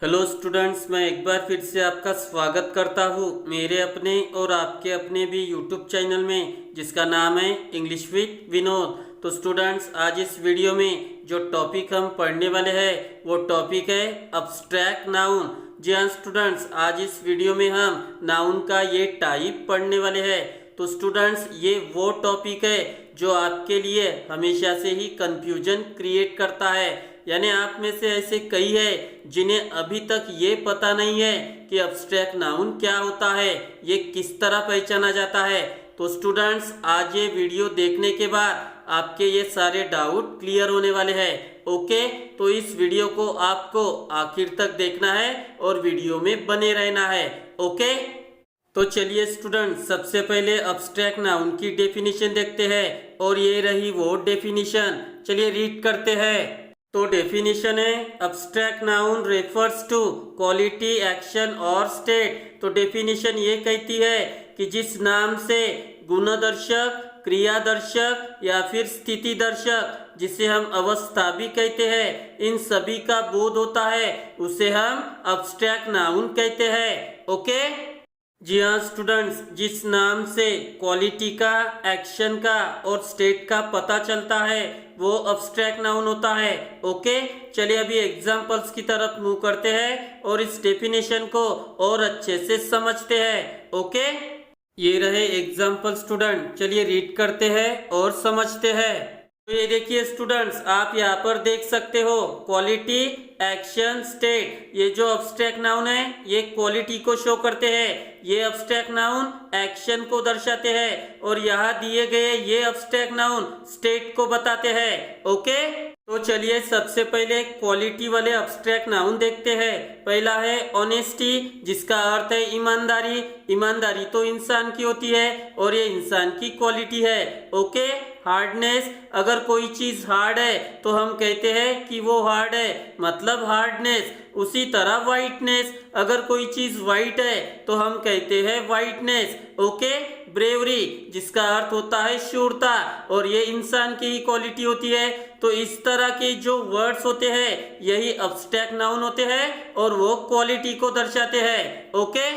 Hello students, मैं एक बार फिर से आपका स्वागत करता हूँ मेरे अपने और आपके अपने भी यूट्यूब चैनल में, जिसका नाम है इंग्लिश विद विनोद। तो स्टूडेंट्स, आज इस वीडियो में जो टॉपिक हम पढ़ने वाले हैं वो टॉपिक है अब्स्ट्रैक्ट नाउन। जी हाँ स्टूडेंट्स, आज इस वीडियो में हम नाउन का ये टाइप पढ़ने वाले हैं। तो स्टूडेंट्स, ये वो टॉपिक है जो आपके लिए हमेशा से ही कंफ्यूजन क्रिएट करता है। यानी आप में से ऐसे कई है जिन्हें अभी तक ये पता नहीं है कि अब्स्ट्रैक्ट नाउन क्या होता है, ये किस तरह पहचाना जाता है। तो स्टूडेंट्स, आज ये वीडियो देखने के बाद आपके ये सारे डाउट क्लियर होने वाले हैं। ओके, तो इस वीडियो को आपको आखिर तक देखना है और वीडियो में बने रहना है। ओके, तो चलिए स्टूडेंट, सबसे पहले अब्स्ट्रैक्ट नाउन की डेफिनेशन देखते हैं और ये रही वो डेफिनेशन। चलिए रीड करते हैं। तो डेफिनेशन है, abstract noun refers to quality, action और स्टेट। तो डेफिनेशन ये कहती है कि जिस नाम से गुणदर्शक, क्रियादर्शक या फिर स्थिति दर्शक, जिसे हम अवस्था भी कहते हैं, इन सभी का बोध होता है उसे हम अब्स्ट्रैक्ट नाउन कहते हैं। ओके, जी हाँ स्टूडेंट्स, जिस नाम से क्वालिटी का, एक्शन का और स्टेट का पता चलता है वो अब्स्ट्रैक्ट नाउन होता है। ओके, चलिए अभी एग्जांपल्स की तरफ मूव करते हैं और इस डेफिनेशन को और अच्छे से समझते हैं। ओके, ये रहे एग्जांपल स्टूडेंट, चलिए रीड करते हैं और समझते हैं। तो ये देखिए स्टूडेंट्स, आप यहाँ पर देख सकते हो क्वालिटी, एक्शन, स्टेट। ये जो अब्स्ट्रैक्ट नाउन है ये क्वालिटी को शो करते हैं, ये अब्स्ट्रैक्ट नाउन एक्शन को दर्शाते हैं और यहाँ दिए गए ये अब्स्ट्रैक्ट नाउन स्टेट को बताते हैं। ओके, तो चलिए सबसे पहले क्वालिटी वाले अब्स्ट्रैक्ट नाउन देखते हैं। पहला है ऑनेस्टी, जिसका अर्थ है ईमानदारी। ईमानदारी तो इंसान की होती है और ये इंसान की क्वालिटी है। ओके, हार्डनेस, अगर कोई चीज हार्ड है तो हम कहते हैं कि वो हार्ड है, मतलब हार्डनेस। उसी तरह वाइटनेस, अगर कोई चीज वाइट है तो हम कहते हैं वाइटनेस। ओके, ब्रेवरी, जिसका अर्थ होता है शूरता और ये इंसान की ही क्वालिटी होती है। तो इस तरह के जो वर्ड्स होते हैं यही अब्स्ट्रैक्ट नाउन होते हैं और वो क्वालिटी को दर्शाते हैं। ओके,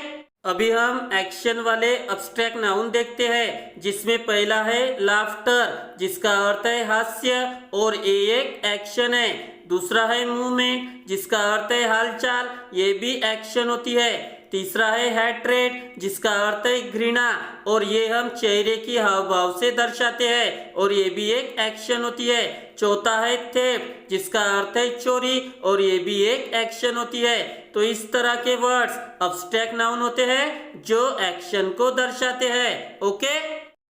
अभी हम एक्शन वाले अब्स्ट्रैक्ट नाउन देखते हैं, जिसमें पहला है लाफ्टर, जिसका अर्थ है हास्य और ये एक एक्शन है। दूसरा है मूवमेंट, जिसका अर्थ है हालचाल, ये भी एक्शन होती है। तीसरा है हैट्रेड, जिसका अर्थ है घृणा और ये हम चेहरे की हाव भाव से दर्शाते हैं और ये भी एक एक्शन होती है। चौथा है थेफ्ट, जिसका अर्थ है चोरी और ये भी एक एक्शन होती है। तो इस तरह के वर्ड्स अब्स्ट्रैक्ट नाउन होते हैं जो एक्शन को दर्शाते हैं। ओके,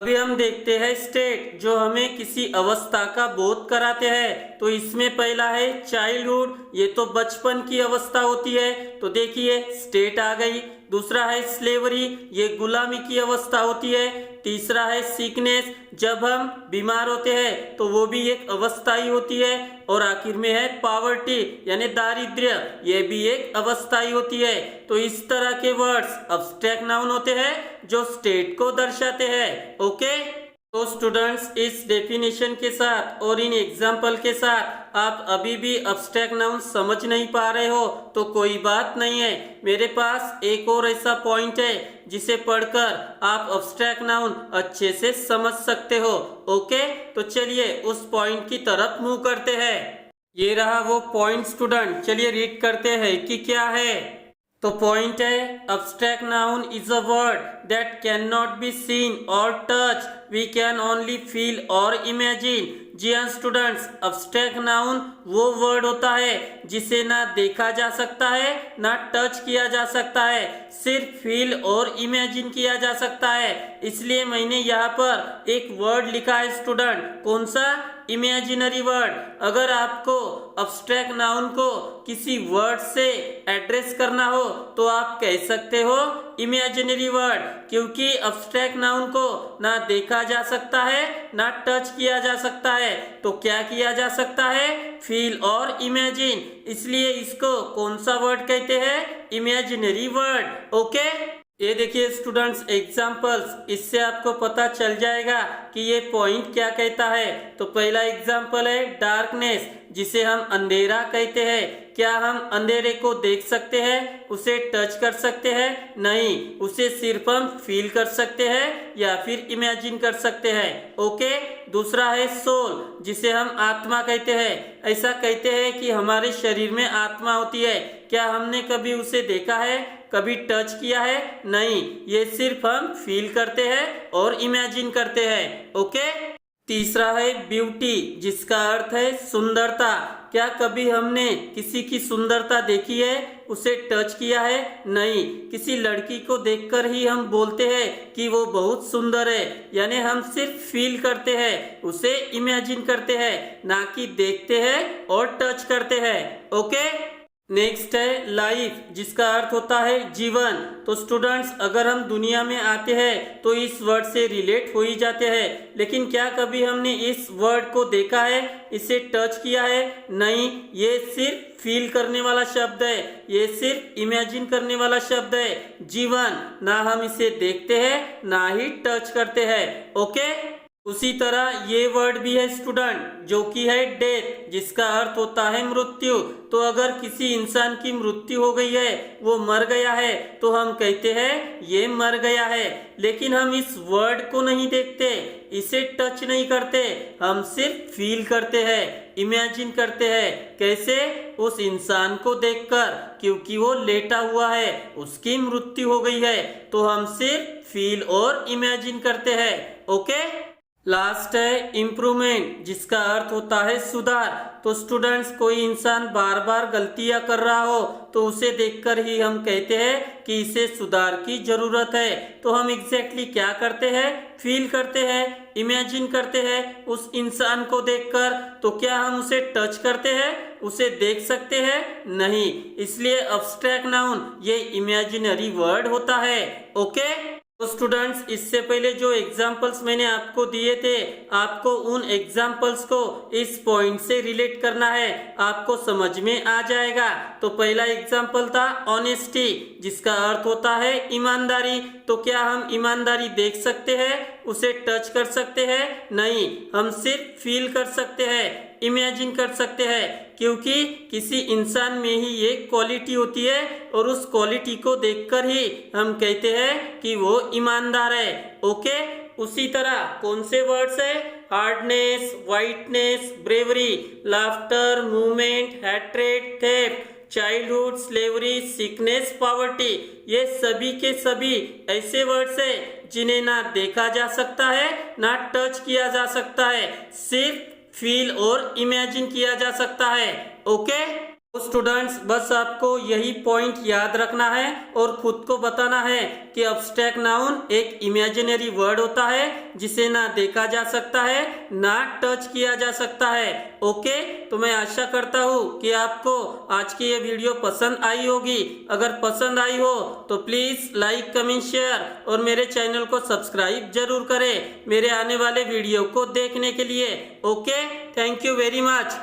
अभी हम देखते हैं स्टेट, जो हमें किसी अवस्था का बोध कराते हैं। तो इसमें पहला है चाइल्डहुड, ये तो बचपन की अवस्था होती है, तो देखिए स्टेट आ गई। दूसरा है स्लेवरी, ये गुलामी की अवस्था होती है। तीसरा है सिकनेस, जब हम बीमार होते हैं तो वो भी एक अवस्था ही होती है। और आखिर में है पावर्टी, यानी दारिद्र्य, ये भी एक अवस्था ही होती है। तो इस तरह के वर्ड्स अब्स्ट्रैक्ट नाउन होते हैं जो स्टेट को दर्शाते हैं। ओके, तो स्टूडेंट्स, इस डेफिनेशन के साथ और इन एग्जाम्पल के साथ आप अभी भी अब्स्ट्रैक्ट नाउन समझ नहीं पा रहे हो तो कोई बात नहीं है, मेरे पास एक और ऐसा पॉइंट है जिसे पढ़कर आप अब्स्ट्रैक्ट नाउन अच्छे से समझ सकते हो। ओके, तो चलिए उस पॉइंट की तरफ मूव करते हैं। ये रहा वो पॉइंट स्टूडेंट, चलिए रीड करते हैं कि क्या है। तो पॉइंट है, abstract noun is a word that can not be seen और touch, we can only feel और इमेजिन। जी हाँ स्टूडेंट्स, अब्स्ट्रैक्ट नाउन वो वर्ड होता है जिसे ना देखा जा सकता है ना टच किया जा सकता है, सिर्फ फील और इमेजिन किया जा सकता है। इसलिए मैंने यहाँ पर एक वर्ड लिखा है स्टूडेंट, कौन सा? Imaginary word. अगर आपको अब्स्ट्रैक्ट नाउन को किसी वर्ड से एड्रेस करना हो तो आप कह सकते हो इमेजिनरी वर्ड, क्योंकि अब्स्ट्रैक्ट नाउन को ना देखा जा सकता है ना टच किया जा सकता है, तो क्या किया जा सकता है? फील और इमेजिन। इसलिए इसको कौन सा वर्ड कहते हैं? Imaginary word. ओके, ये देखिए स्टूडेंट्स एग्जाम्पल्स, इससे आपको पता चल जाएगा कि ये पॉइंट क्या कहता है। तो पहला एग्जाम्पल है डार्कनेस, जिसे हम अंधेरा कहते हैं। क्या हम अंधेरे को देख सकते हैं, उसे टच कर सकते हैं? नहीं, उसे सिर्फ हम फील कर सकते हैं या फिर इमेजिन कर सकते हैं। ओके। दूसरा है सोल, जिसे हम आत्मा कहते हैं। ऐसा कहते हैं कि हमारे शरीर में आत्मा होती है। क्या हमने कभी उसे देखा है, कभी टच किया है? नहीं, ये सिर्फ हम फील करते हैं और इमेजिन करते हैं। ओके। तीसरा है ब्यूटी, जिसका अर्थ है सुंदरता। क्या कभी हमने किसी की सुंदरता देखी है, उसे टच किया है? नहीं, किसी लड़की को देखकर ही हम बोलते हैं कि वो बहुत सुंदर है, यानी हम सिर्फ फील करते हैं, उसे इमेजिन करते हैं, ना कि देखते हैं और टच करते हैं। ओके। नेक्स्ट है लाइफ, जिसका अर्थ होता है जीवन। तो स्टूडेंट्स, अगर हम दुनिया में आते हैं तो इस वर्ड से रिलेट हो ही जाते हैं, लेकिन क्या कभी हमने इस वर्ड को देखा है, इसे टच किया है? नहीं, ये सिर्फ फील करने वाला शब्द है, ये सिर्फ इमेजिन करने वाला शब्द है। जीवन, ना हम इसे देखते हैं ना ही टच करते हैं। ओके। उसी तरह ये वर्ड भी है स्टूडेंट, जो कि है डेथ, जिसका अर्थ होता है मृत्यु। तो अगर किसी इंसान की मृत्यु हो गई है, वो मर गया है, तो हम कहते हैं ये मर गया है। लेकिन हम इस वर्ड को नहीं देखते, इसे टच नहीं करते, हम सिर्फ फील करते हैं, इमेजिन करते हैं। कैसे? उस इंसान को देखकर, क्योंकि वो लेटा हुआ है, उसकी मृत्यु हो गई है, तो हम सिर्फ फील और इमेजिन करते हैं। ओके। लास्ट है इम्प्रूवमेंट, जिसका अर्थ होता है सुधार। तो स्टूडेंट्स, कोई इंसान बार बार गलतियां कर रहा हो तो उसे देखकर ही हम कहते हैं कि इसे सुधार की जरूरत है। तो हम एग्जैक्टली क्या करते हैं? फील करते हैं, इमेजिन करते हैं उस इंसान को देखकर। तो क्या हम उसे टच करते हैं, उसे देख सकते हैं? नहीं, इसलिए एब्स्ट्रैक्ट नाउन ये इमेजिनरी वर्ड होता है। ओके। तो स्टूडेंट्स, इससे पहले जो एग्जाम्पल्स मैंने आपको दिए थे, आपको उन एग्जाम्पल्स को इस पॉइंट से रिलेट करना है, आपको समझ में आ जाएगा। तो पहला एग्जाम्पल था ऑनेस्टी, जिसका अर्थ होता है ईमानदारी। तो क्या हम ईमानदारी देख सकते हैं, उसे टच कर सकते हैं? नहीं, हम सिर्फ फील कर सकते हैं, इमेजिन कर सकते हैं, क्योंकि किसी इंसान में ही ये क्वालिटी होती है और उस क्वालिटी को देखकर ही हम कहते हैं कि वो ईमानदार है। ओके। उसी तरह कौन से वर्ड्स है? Hardness, whiteness, bravery, laughter, movement, hatred, theft, childhood, slavery, sickness, poverty, ये सभी के सभी ऐसे वर्ड्स है जिन्हें ना देखा जा सकता है ना टच किया जा सकता है, सिर्फ फील और इमेजिन किया जा सकता है। ओके। तो स्टूडेंट्स, बस आपको यही पॉइंट याद रखना है और खुद को बताना है कि एब्स्ट्रैक्ट नाउन एक इमेजिनरी वर्ड होता है, जिसे ना देखा जा सकता है ना टच किया जा सकता है। ओके। तो मैं आशा करता हूँ कि आपको आज की ये वीडियो पसंद आई होगी। अगर पसंद आई हो तो प्लीज लाइक, कमेंट, शेयर और मेरे चैनल को सब्सक्राइब जरूर करें मेरे आने वाले वीडियो को देखने के लिए। Okay. Thank you very much.